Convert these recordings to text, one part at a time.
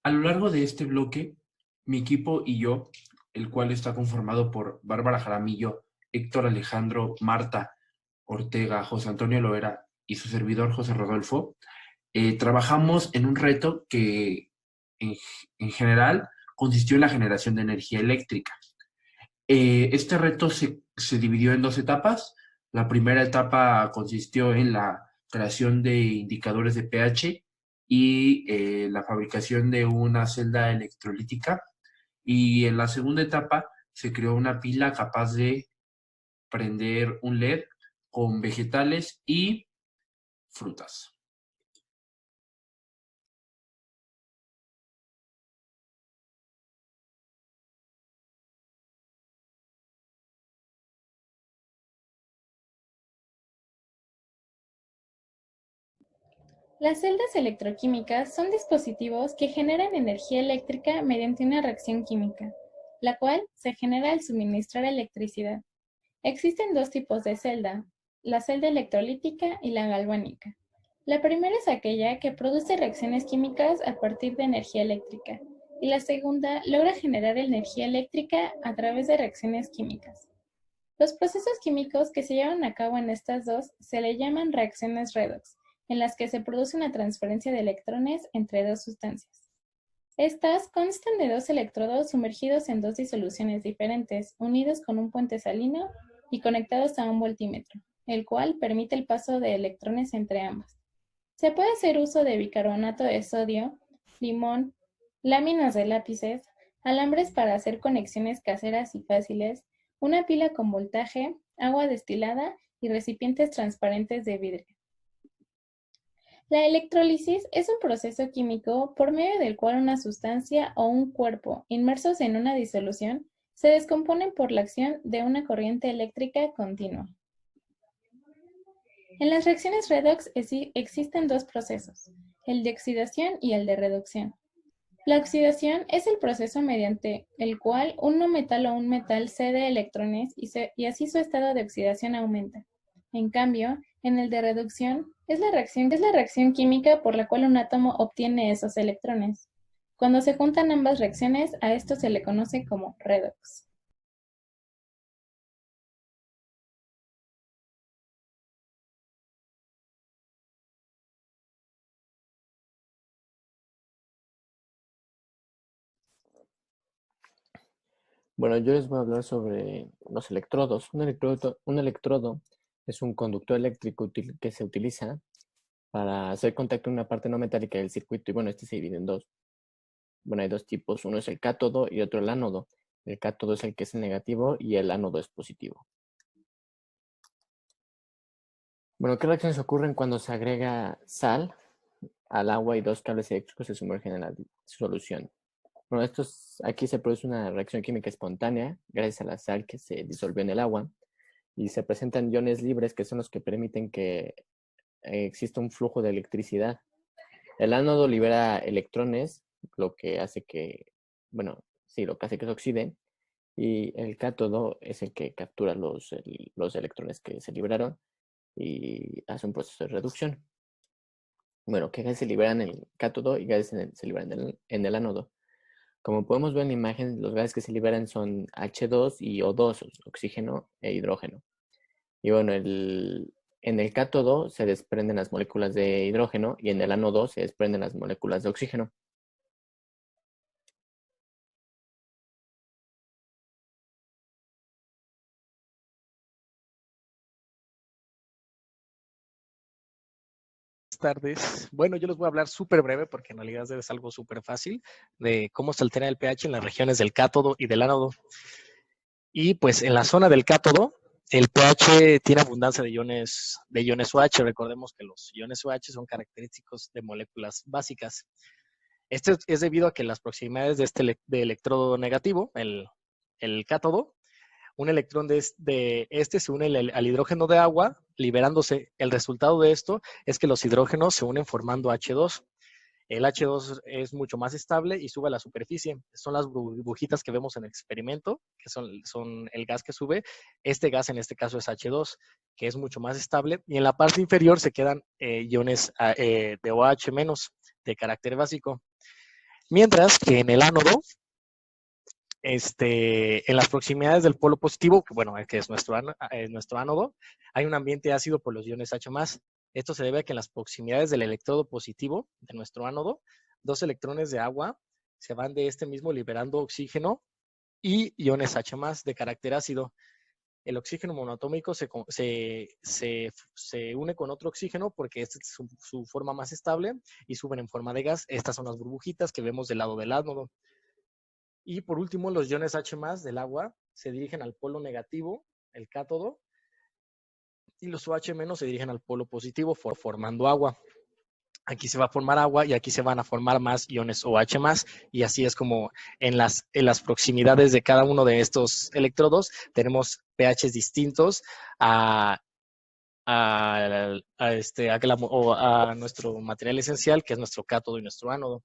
A lo largo de este bloque, mi equipo y yo, el cual está conformado por Bárbara Jaramillo, Héctor Alejandro, Marta Ortega, José Antonio Loera y su servidor José Rodolfo, trabajamos en un reto que en, en general consistió en la generación de energía eléctrica. Este reto se dividió en dos etapas. La primera etapa consistió en la creación de indicadores de pH y la fabricación de una celda electrolítica. Y en la segunda etapa se creó una pila capaz de prender un LED con vegetales y frutas. Las celdas electroquímicas son dispositivos que generan energía eléctrica mediante una reacción química, la cual se genera al suministrar electricidad. Existen dos tipos de celda, la celda electrolítica y la galvánica. La primera es aquella que produce reacciones químicas a partir de energía eléctrica, y la segunda logra generar energía eléctrica a través de reacciones químicas. Los procesos químicos que se llevan a cabo en estas dos se le llaman reacciones redox, en las que se produce una transferencia de electrones entre dos sustancias. Estas constan de dos electrodos sumergidos en dos disoluciones diferentes, unidos con un puente salino y conectados a un voltímetro, el cual permite el paso de electrones entre ambas. Se puede hacer uso de bicarbonato de sodio, limón, láminas de lápices, alambres para hacer conexiones caseras y fáciles, una pila con voltaje, agua destilada y recipientes transparentes de vidrio. La electrólisis es un proceso químico por medio del cual una sustancia o un cuerpo inmersos en una disolución se descomponen por la acción de una corriente eléctrica continua. En las reacciones redox existen dos procesos, el de oxidación y el de reducción. La oxidación es el proceso mediante el cual un no metal o un metal cede electrones y así su estado de oxidación aumenta. En cambio, en el de reducción es la reacción química por la cual un átomo obtiene esos electrones. Cuando se juntan ambas reacciones, a esto se le conoce como redox. Bueno, yo les voy a hablar sobre los electrodos. Un electrodo es un conductor eléctrico que se utiliza para hacer contacto en una parte no metálica del circuito. Y bueno, este se divide en dos. Bueno, hay dos tipos. Uno es el cátodo y otro el ánodo. El cátodo es el que es el negativo y el ánodo es positivo. Bueno, ¿qué reacciones ocurren cuando se agrega sal al agua y dos cables eléctricos se sumergen en la solución? Bueno, aquí se produce una reacción química espontánea gracias a la sal que se disolvió en el agua y se presentan iones libres que son los que permiten que exista un flujo de electricidad. El ánodo libera electrones, lo que hace que, bueno, sí, lo que hace que se oxide, y el cátodo es el que captura los electrones que se liberaron y hace un proceso de reducción. Bueno, ¿qué gases se liberan en el cátodo y gases se liberan en el ánodo? Como podemos ver en la imagen, los gases que se liberan son H2 y O2, oxígeno e hidrógeno. Y bueno, en el cátodo se desprenden las moléculas de hidrógeno y en el ánodo se desprenden las moléculas de oxígeno. Tardes. Bueno, yo les voy a hablar súper breve porque en realidad es algo súper fácil de cómo se altera el pH en las regiones del cátodo y del ánodo. Y pues en la zona del cátodo, el pH tiene abundancia de iones OH. Recordemos que los iones OH son característicos de moléculas básicas. Esto es debido a que las proximidades de electrodo negativo, el cátodo, un electrón de este se une al hidrógeno de agua, liberándose. El resultado de esto es que los hidrógenos se unen formando H2. El H2 es mucho más estable y sube a la superficie. Son las burbujitas que vemos en el experimento, que son el gas que sube. Este gas en este caso es H2, que es mucho más estable. Y en la parte inferior se quedan iones de OH- de carácter básico. Mientras que en el ánodo, en las proximidades del polo positivo, que es nuestro ánodo, hay un ambiente ácido por los iones H+. Esto se debe a que en las proximidades del electrodo positivo de nuestro ánodo, 2 electrones de agua se van de este mismo liberando oxígeno y iones H+ de carácter ácido. El oxígeno monoatómico se une con otro oxígeno porque esta es su forma más estable y suben en forma de gas. Estas son las burbujitas que vemos del lado del ánodo. Y por último, los iones H+ del agua se dirigen al polo negativo, el cátodo, y los OH- se dirigen al polo positivo formando agua. Aquí se va a formar agua y aquí se van a formar más iones OH+, y así es como en las proximidades de cada uno de estos electrodos tenemos pHs distintos a nuestro material esencial, que es nuestro cátodo y nuestro ánodo.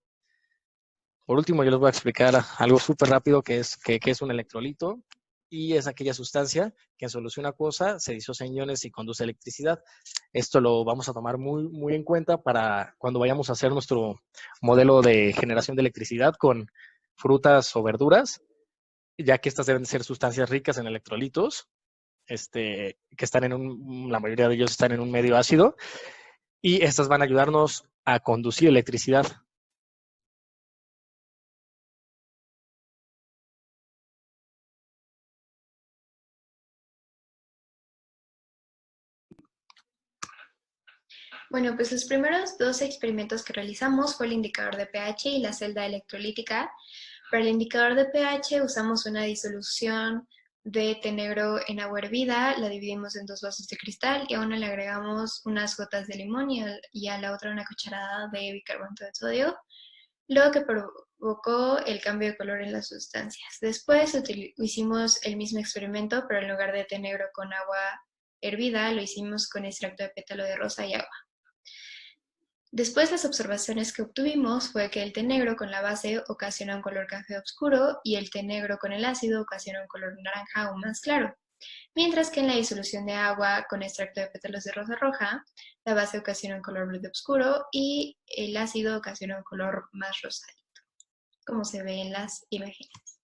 Por último, yo les voy a explicar algo súper rápido que es un electrolito, y es aquella sustancia que en solución acuosa se disocia en iones y conduce electricidad. Esto lo vamos a tomar muy, muy en cuenta para cuando vayamos a hacer nuestro modelo de generación de electricidad con frutas o verduras, ya que estas deben ser sustancias ricas en electrolitos, que están la mayoría de ellos están en un medio ácido, y estas van a ayudarnos a conducir electricidad. Bueno, pues los primeros 2 experimentos que realizamos fue el indicador de pH y la celda electrolítica. Para el indicador de pH usamos una disolución de té negro en agua hervida, la dividimos en 2 vasos de cristal y a una le agregamos unas gotas de limón y a la otra una cucharada de bicarbonato de sodio, lo que provocó el cambio de color en las sustancias. Después hicimos el mismo experimento, pero en lugar de té negro con agua hervida, lo hicimos con extracto de pétalo de rosa y agua. Después, las observaciones que obtuvimos fue que el té negro con la base ocasiona un color café oscuro y el té negro con el ácido ocasiona un color naranja aún más claro. Mientras que en la disolución de agua con extracto de pétalos de rosa roja, la base ocasiona un color verde oscuro y el ácido ocasiona un color más rosadito, como se ve en las imágenes.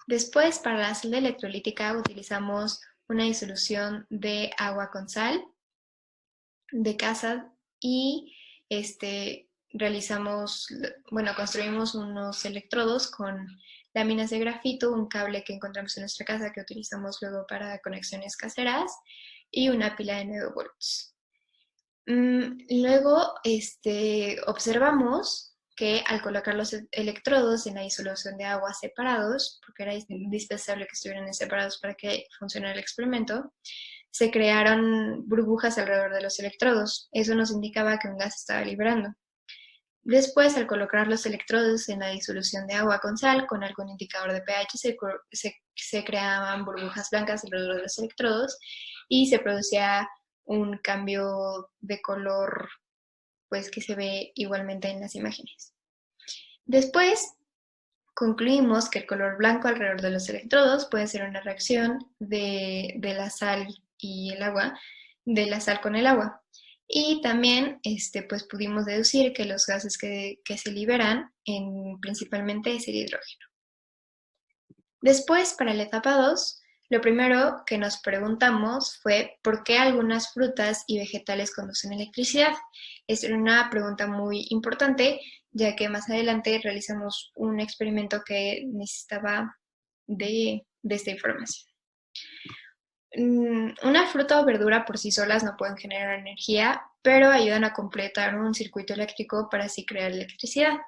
Después, para la celda electrolítica utilizamos una disolución de agua con sal de casa y construimos unos electrodos con láminas de grafito, un cable que encontramos en nuestra casa que utilizamos luego para conexiones caseras y una pila de 9 volts. Luego observamos que al colocar los electrodos en la disolución de agua separados, porque era indispensable que estuvieran separados para que funcionara el experimento, se crearon burbujas alrededor de los electrodos. Eso nos indicaba que un gas estaba liberando. Después, al colocar los electrodos en la disolución de agua con sal, con algún indicador de pH, se creaban burbujas blancas alrededor de los electrodos y se producía un cambio de color, pues, que se ve igualmente en las imágenes. Después, concluimos que el color blanco alrededor de los electrodos puede ser una reacción de la sal y el agua, de la sal con el agua. Y también pues pudimos deducir que los gases que se liberan principalmente es el hidrógeno. Después, para la etapa 2, lo primero que nos preguntamos fue ¿por qué algunas frutas y vegetales conducen electricidad? Esta era una pregunta muy importante, ya que más adelante realizamos un experimento que necesitaba de esta información. Una fruta o verdura por sí solas no pueden generar energía, pero ayudan a completar un circuito eléctrico para así crear electricidad.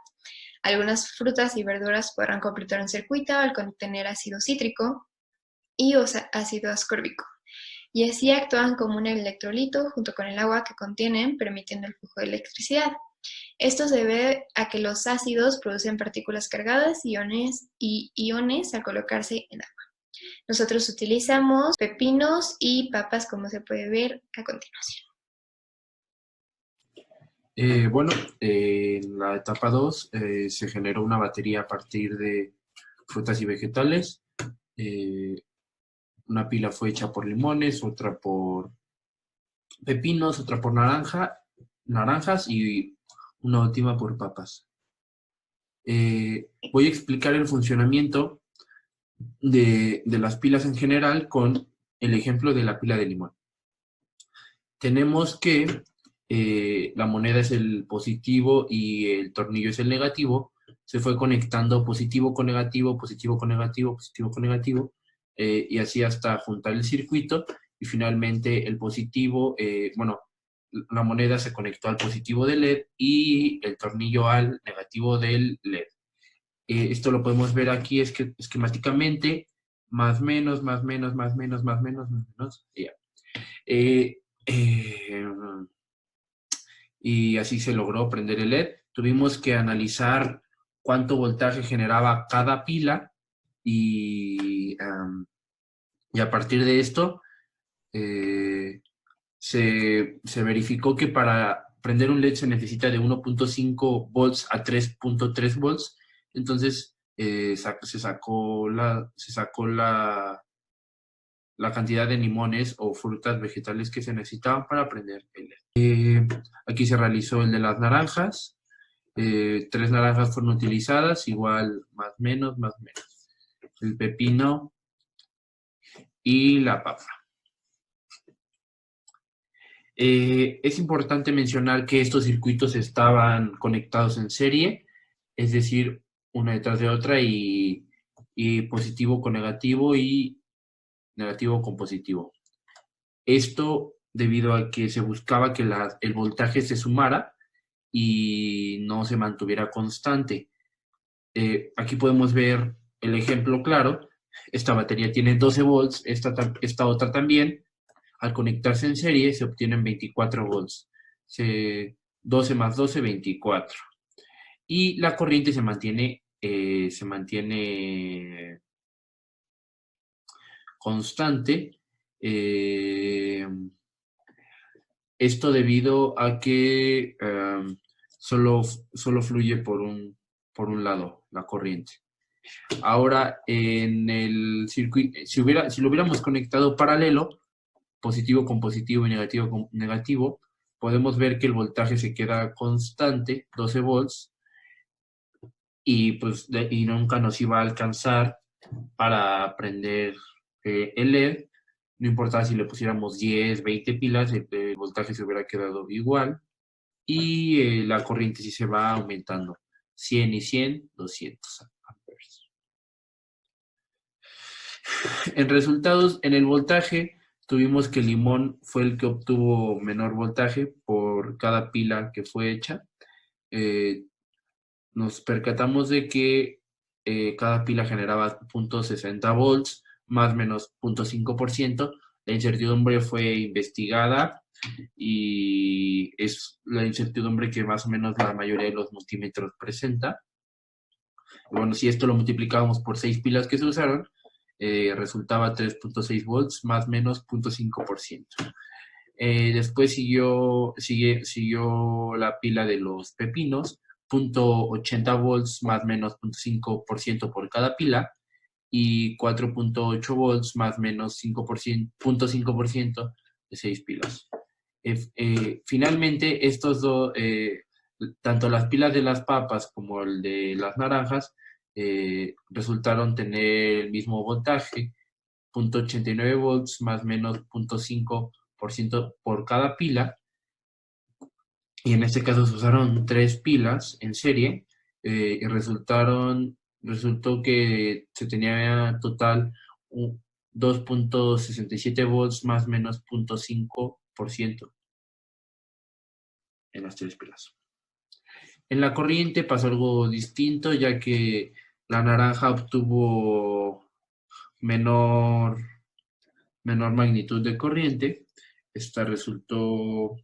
Algunas frutas y verduras podrán completar un circuito al contener ácido cítrico y ácido ascórbico, y así actúan como un electrolito junto con el agua que contienen, permitiendo el flujo de electricidad. Esto se debe a que los ácidos producen partículas cargadas y iones al colocarse en agua. Nosotros utilizamos pepinos y papas, como se puede ver a continuación. En la etapa 2 se generó una batería a partir de frutas y vegetales. Una pila fue hecha por limones, otra por pepinos, otra por naranjas y una última por papas. voy a explicar el funcionamiento de las pilas en general con el ejemplo de la pila de limón. Tenemos que la moneda es el positivo y el tornillo es el negativo. Se fue conectando positivo con negativo, positivo con negativo, positivo con negativo, y así hasta juntar el circuito. Y finalmente el positivo, bueno, la moneda se conectó al positivo del LED y el tornillo al negativo del LED. Esto lo podemos ver aquí esquemáticamente, más menos, más menos, más menos, más menos, más menos, y ya. Y así se logró prender el LED. Tuvimos que analizar cuánto voltaje generaba cada pila y a partir de esto se verificó que para prender un LED se necesita de 1.5 volts a 3.3 volts. Entonces se sacó la cantidad de limones o frutas vegetales que se necesitaban para prender el LED. Aquí se realizó el de las naranjas. 3 naranjas fueron utilizadas, igual más menos, más menos. El pepino y la papa. Es importante mencionar que estos circuitos estaban conectados en serie, es decir, una detrás de otra y positivo con negativo y negativo con positivo. Esto debido a que se buscaba que el voltaje se sumara y no se mantuviera constante. Aquí podemos ver el ejemplo claro. Esta batería tiene 12 volts, esta otra también. Al conectarse en serie se obtienen 24 volts. 12 más 12, 24. Y la corriente se mantiene constante. Esto debido a que solo fluye por un lado la corriente. Ahora, en el circuito, si lo hubiéramos conectado paralelo, positivo con positivo y negativo con negativo, podemos ver que el voltaje se queda constante, 12 volts, y nunca nos iba a alcanzar para prender el LED. No importaba si le pusiéramos 10, 20 pilas, el voltaje se hubiera quedado igual. Y la corriente sí se va aumentando. 100 y 100, 200 amperes. En resultados, en el voltaje, tuvimos que el limón fue el que obtuvo menor voltaje por cada pila que fue hecha. Nos percatamos de que cada pila generaba 0.60 volts, más o menos 0.5%. La incertidumbre fue investigada y es la incertidumbre que más o menos la mayoría de los multímetros presenta. Bueno, si esto lo multiplicábamos por 6 pilas que se usaron, resultaba 3.6 volts más o menos 0.5%. Después siguió la pila de los pepinos, 0.80 volts más o menos 0.5% por cada pila, y 4.8 volts más o menos 0.5% de 6 pilas. Finalmente, estos dos, tanto las pilas de las papas como el de las naranjas, resultaron tener el mismo voltaje, 0.89 volts más o menos 0.5% por cada pila. Y en este caso se usaron 3 pilas en serie y resultó que se tenía total 2.67 volts más o menos 0.5% en las 3 pilas. En la corriente pasó algo distinto, ya que la naranja obtuvo menor magnitud de corriente. Esta resultó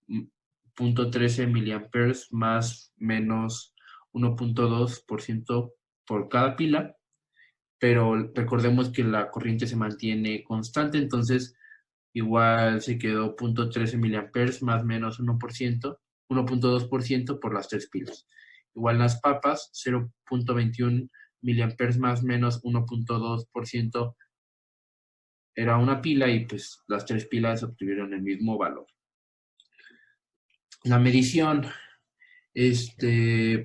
0.13 miliamperes más menos 1.2% por cada pila, pero recordemos que la corriente se mantiene constante, entonces igual se quedó 0.13 miliamperes más menos 1.2% por las 3 pilas. Igual las papas, 0.21 miliamperes más menos 1.2% era una pila y pues las 3 pilas obtuvieron el mismo valor. La medición,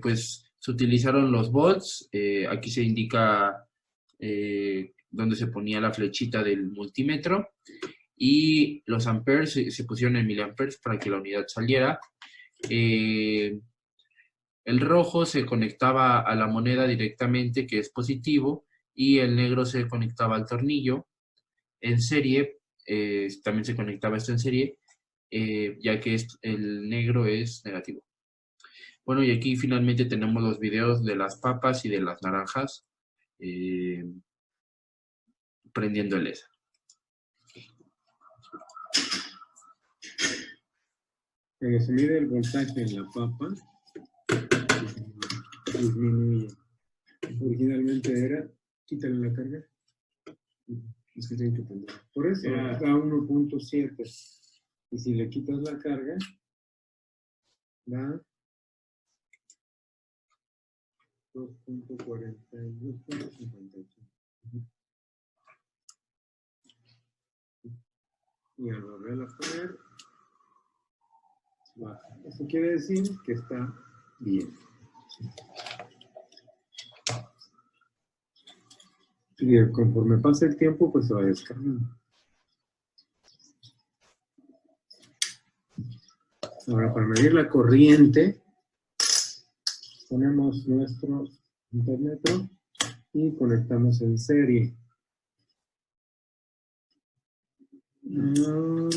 pues Se utilizaron los volts, aquí se indica donde se ponía la flechita del multímetro, y los amperes se pusieron en miliamperes para que la unidad saliera. El rojo se conectaba a la moneda directamente, que es positivo, y el negro se conectaba al tornillo. En serie, también se conectaba esto en serie, ya que el negro es negativo. Bueno, y aquí finalmente tenemos los videos de las papas y de las naranjas prendiendo el ESA. Cuando se mide el voltaje en la papa, disminuye. Originalmente era, quítale la carga. Es que tienen que poner. Por eso, da 1.7. Y si le quitas la carga, da 2.55. Y al volver a poner, baja. Eso quiere decir que está bien. Y conforme pasa el tiempo, pues se va descargando. Ahora, para medir la corriente, ponemos nuestro intermetro y conectamos en serie. Vamos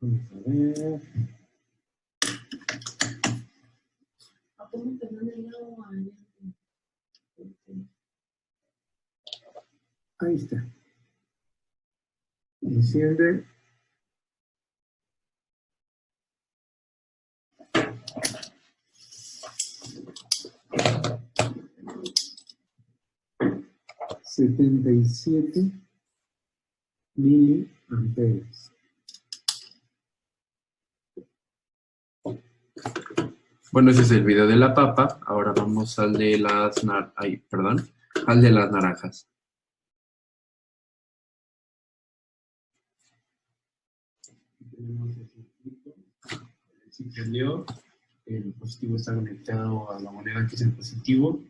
a ver. Ahí está. Enciende. $77 miliamperes. Bueno, ese es el video de la papa. Ahora vamos al de las naranjas. Se prendió, el positivo está conectado a la moneda, que es el positivo.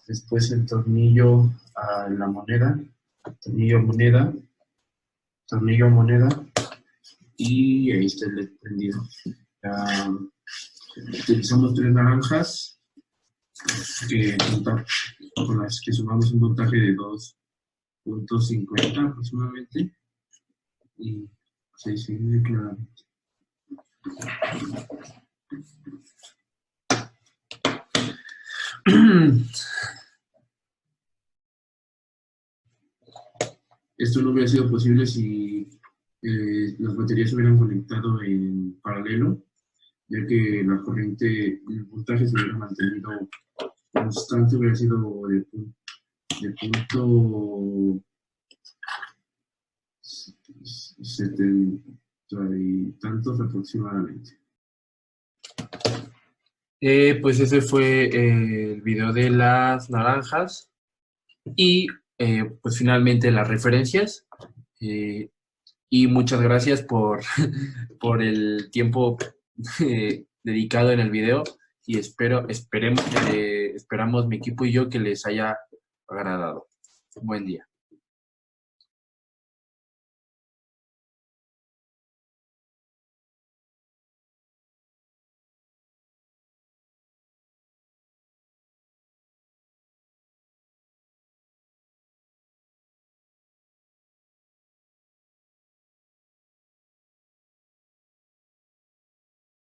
Después el tornillo a la moneda, tornillo moneda, y ahí está el LED prendido. Utilizamos 3 naranjas con las que sumamos un voltaje de 2.50 aproximadamente, y se dice claramente. Esto no hubiera sido posible si las baterías se hubieran conectado en paralelo, ya que la corriente, el voltaje se hubiera mantenido constante, hubiera sido de punto 70 y tantos aproximadamente. Pues ese fue el video de las naranjas, y pues finalmente las referencias, y muchas gracias por el tiempo dedicado en el video, y esperamos mi equipo y yo que les haya agradado. Buen día.